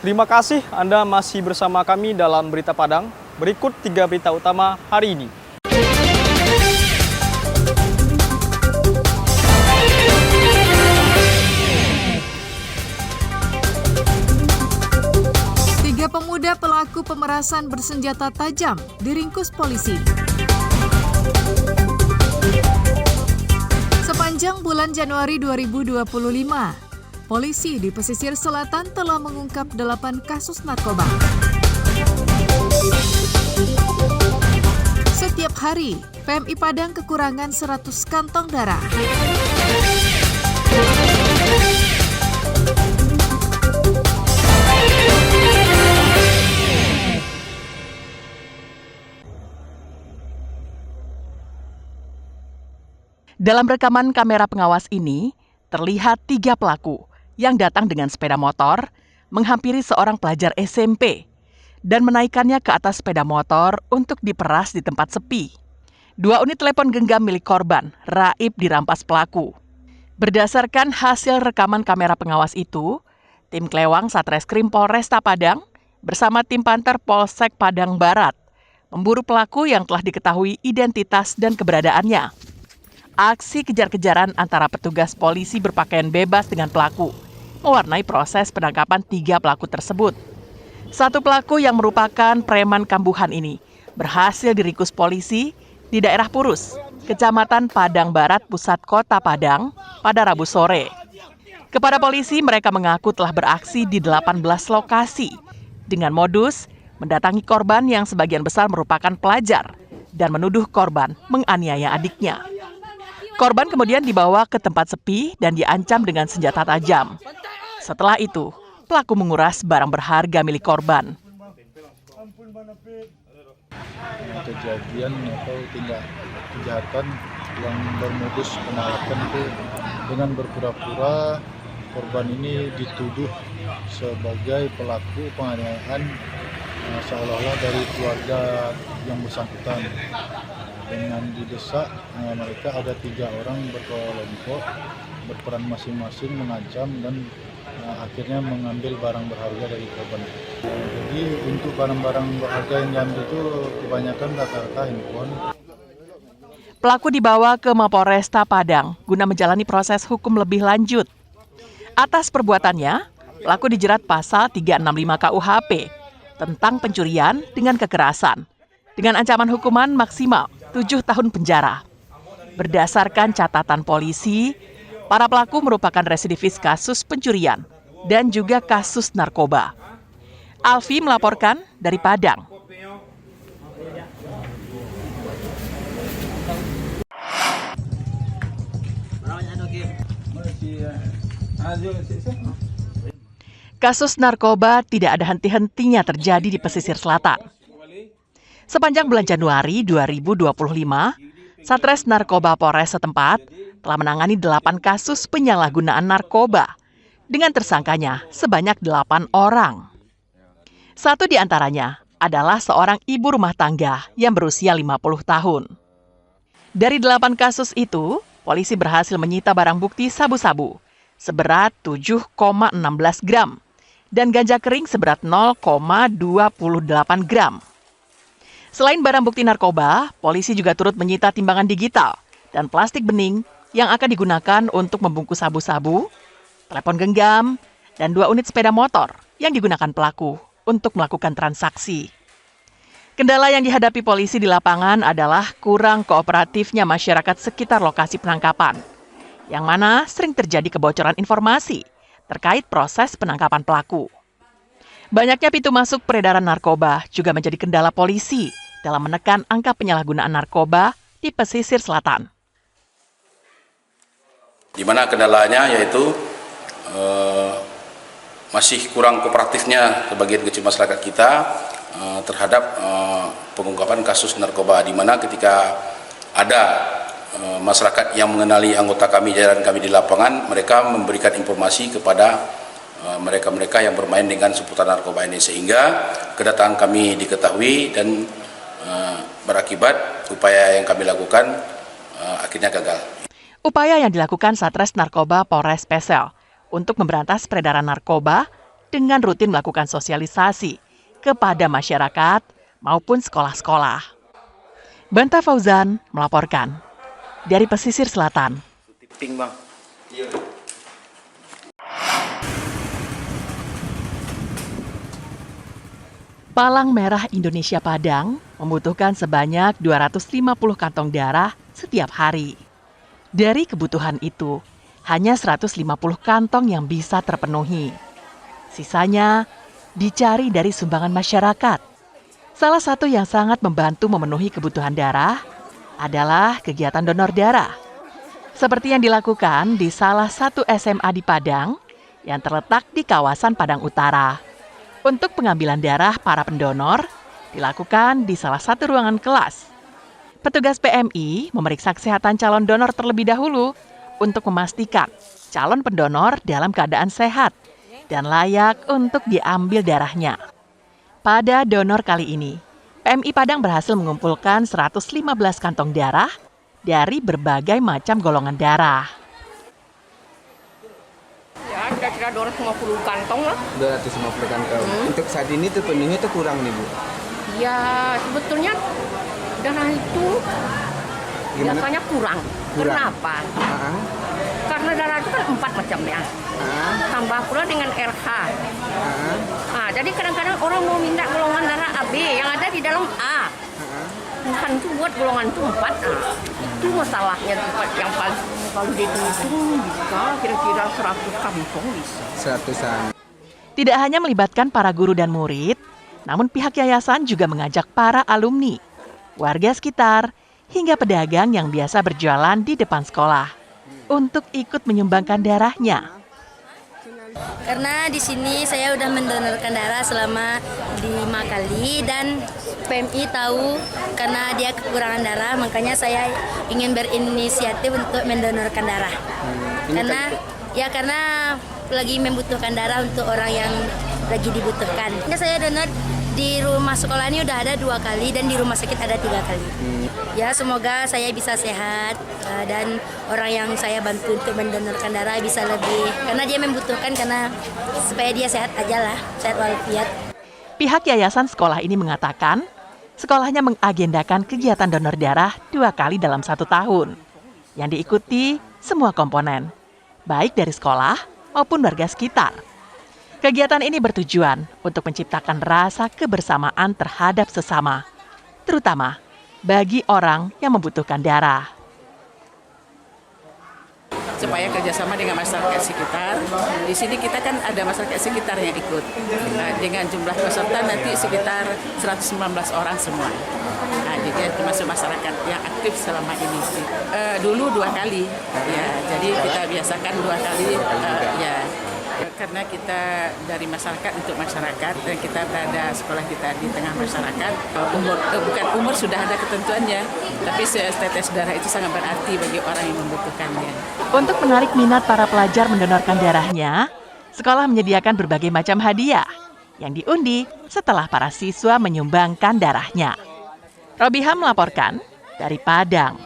Terima kasih Anda masih bersama kami dalam Berita Padang. Berikut 3 berita utama hari ini. Tiga pemuda pelaku pemerasan bersenjata tajam diringkus polisi. Sepanjang bulan Januari 2025, polisi di pesisir selatan telah mengungkap 8 kasus narkoba. Setiap hari, PMI Padang kekurangan 100 kantong darah. Dalam rekaman kamera pengawas ini, terlihat 3 pelaku yang datang dengan sepeda motor, menghampiri seorang pelajar SMP, dan menaikkannya ke atas sepeda motor untuk diperas di tempat sepi. 2 unit telepon genggam milik korban, raib dirampas pelaku. Berdasarkan hasil rekaman kamera pengawas itu, tim Klewang Satreskrim Polresta Padang bersama tim Panter Polsek Padang Barat memburu pelaku yang telah diketahui identitas dan keberadaannya. Aksi kejar-kejaran antara petugas polisi berpakaian bebas dengan pelaku mewarnai proses penangkapan 3 pelaku tersebut. 1 pelaku yang merupakan preman kambuhan ini berhasil diringkus polisi di daerah Purus, Kecamatan Padang Barat, Pusat Kota Padang, pada Rabu sore. Kepada polisi, mereka mengaku telah beraksi di 18 lokasi dengan modus mendatangi korban yang sebagian besar merupakan pelajar dan menuduh korban menganiaya adiknya. Korban kemudian dibawa ke tempat sepi dan diancam dengan senjata tajam. Setelah itu, pelaku menguras barang berharga milik korban. Kejadian atau tindak kejahatan yang bermodus penalakan itu dengan berpura-pura korban ini dituduh sebagai pelaku penganiayaan seolah-olah dari keluarga yang bersangkutan. Dengan didesak, mereka ada 3 orang berkelompok berperan masing-masing mengancam dan akhirnya mengambil barang berharga dari korban. Jadi untuk barang-barang berharga yang diambil itu kebanyakan rata-rata handphone. Pelaku dibawa ke Mapolresta Padang guna menjalani proses hukum lebih lanjut. Atas perbuatannya, pelaku dijerat pasal 365 KUHP tentang pencurian dengan kekerasan dengan ancaman hukuman maksimal 7 tahun penjara. Berdasarkan catatan polisi, para pelaku merupakan residivis kasus pencurian dan juga kasus narkoba. Alfi melaporkan dari Padang. Kasus narkoba tidak ada henti-hentinya terjadi di pesisir selatan. Sepanjang bulan Januari 2025, Satres Narkoba Polres setempat telah menangani 8 kasus penyalahgunaan narkoba dengan tersangkanya sebanyak 8 orang. 1 di antaranya adalah seorang ibu rumah tangga yang berusia 50 tahun. Dari 8 kasus itu, polisi berhasil menyita barang bukti sabu-sabu seberat 7,16 gram dan ganja kering seberat 0,28 gram. Selain barang bukti narkoba, polisi juga turut menyita timbangan digital dan plastik bening yang akan digunakan untuk membungkus sabu-sabu, telepon genggam, dan 2 unit sepeda motor yang digunakan pelaku untuk melakukan transaksi. Kendala yang dihadapi polisi di lapangan adalah kurang kooperatifnya masyarakat sekitar lokasi penangkapan, yang mana sering terjadi kebocoran informasi terkait proses penangkapan pelaku. Banyaknya pintu masuk peredaran narkoba juga menjadi kendala polisi dalam menekan angka penyalahgunaan narkoba di pesisir selatan. Di mana kendalanya yaitu masih kurang kooperatifnya sebagian kecil masyarakat kita terhadap pengungkapan kasus narkoba, di mana ketika ada masyarakat yang mengenali anggota kami, jajaran kami di lapangan, mereka memberikan informasi kepada mereka-mereka yang bermain dengan seputar narkoba ini, sehingga kedatangan kami diketahui dan berakibat upaya yang kami lakukan akhirnya gagal. Upaya yang dilakukan Satres Narkoba Polres Pesel untuk memberantas peredaran narkoba dengan rutin melakukan sosialisasi kepada masyarakat maupun sekolah-sekolah. Banta Fauzan melaporkan dari pesisir selatan. Palang Merah Indonesia Padang membutuhkan sebanyak 250 kantong darah setiap hari. Dari kebutuhan itu, hanya 150 kantong yang bisa terpenuhi. Sisanya dicari dari sumbangan masyarakat. Salah satu yang sangat membantu memenuhi kebutuhan darah adalah kegiatan donor darah. Seperti yang dilakukan di salah satu SMA di Padang yang terletak di kawasan Padang Utara. Untuk pengambilan darah para pendonor dilakukan di salah satu ruangan kelas. Petugas PMI memeriksa kesehatan calon donor terlebih dahulu untuk memastikan calon pendonor dalam keadaan sehat dan layak untuk diambil darahnya. Pada donor kali ini, PMI Padang berhasil mengumpulkan 115 kantong darah dari berbagai macam golongan darah. Ya, kira-kira 250 kantong lah. 250 kantong. Untuk saat ini terpenuhi atau kurang nih, Bu? Ya, sebetulnya darah itu biasanya kurang. Kenapa? Karena darah itu kan 4 macamnya. Tambah pula dengan RH. Nah, jadi kadang-kadang orang mau minta golongan darah AB yang ada di dalam A. Bukan itu buat golongan itu 4A. Itu masalahnya yang paling kalau dihitung bisa kira-kira 100 kantong bisa. 100-an. Tidak hanya melibatkan para guru dan murid, namun pihak yayasan juga mengajak para alumni, warga sekitar, hingga pedagang yang biasa berjualan di depan sekolah untuk ikut menyumbangkan darahnya. Karena di sini saya udah mendonorkan darah selama 5 kali dan PMI tahu karena dia kekurangan darah, makanya saya ingin berinisiatif untuk mendonorkan darah. Karena lagi membutuhkan darah untuk orang yang lagi dibutuhkan. Saya donor di rumah sekolah ini udah ada 2 kali dan di rumah sakit ada 3 kali. Ya, semoga saya bisa sehat dan orang yang saya bantu untuk mendonorkan darah bisa lebih, karena dia membutuhkan, karena supaya dia sehat aja lah, sehat walafiat. Pihak yayasan sekolah ini mengatakan, sekolahnya mengagendakan kegiatan donor darah 2 kali dalam 1 tahun, yang diikuti semua komponen, baik dari sekolah maupun warga sekitar. Kegiatan ini bertujuan untuk menciptakan rasa kebersamaan terhadap sesama, terutama bagi orang yang membutuhkan darah. Supaya kerjasama dengan masyarakat sekitar. Di sini kita kan ada masyarakat sekitar yang ikut. Dengan jumlah peserta nanti sekitar 119 orang semua. Jadi termasuk masyarakat yang aktif selama ini. Dulu 2 kali, ya. Jadi kita biasakan 2 kali, ya. Karena kita dari masyarakat untuk masyarakat dan kita berada sekolah kita di tengah masyarakat, bukan umur sudah ada ketentuannya, tapi setetes darah itu sangat berarti bagi orang yang membutuhkannya. Untuk menarik minat para pelajar mendonorkan darahnya, sekolah menyediakan berbagai macam hadiah yang diundi setelah para siswa menyumbangkan darahnya. Robiha melaporkan dari Padang.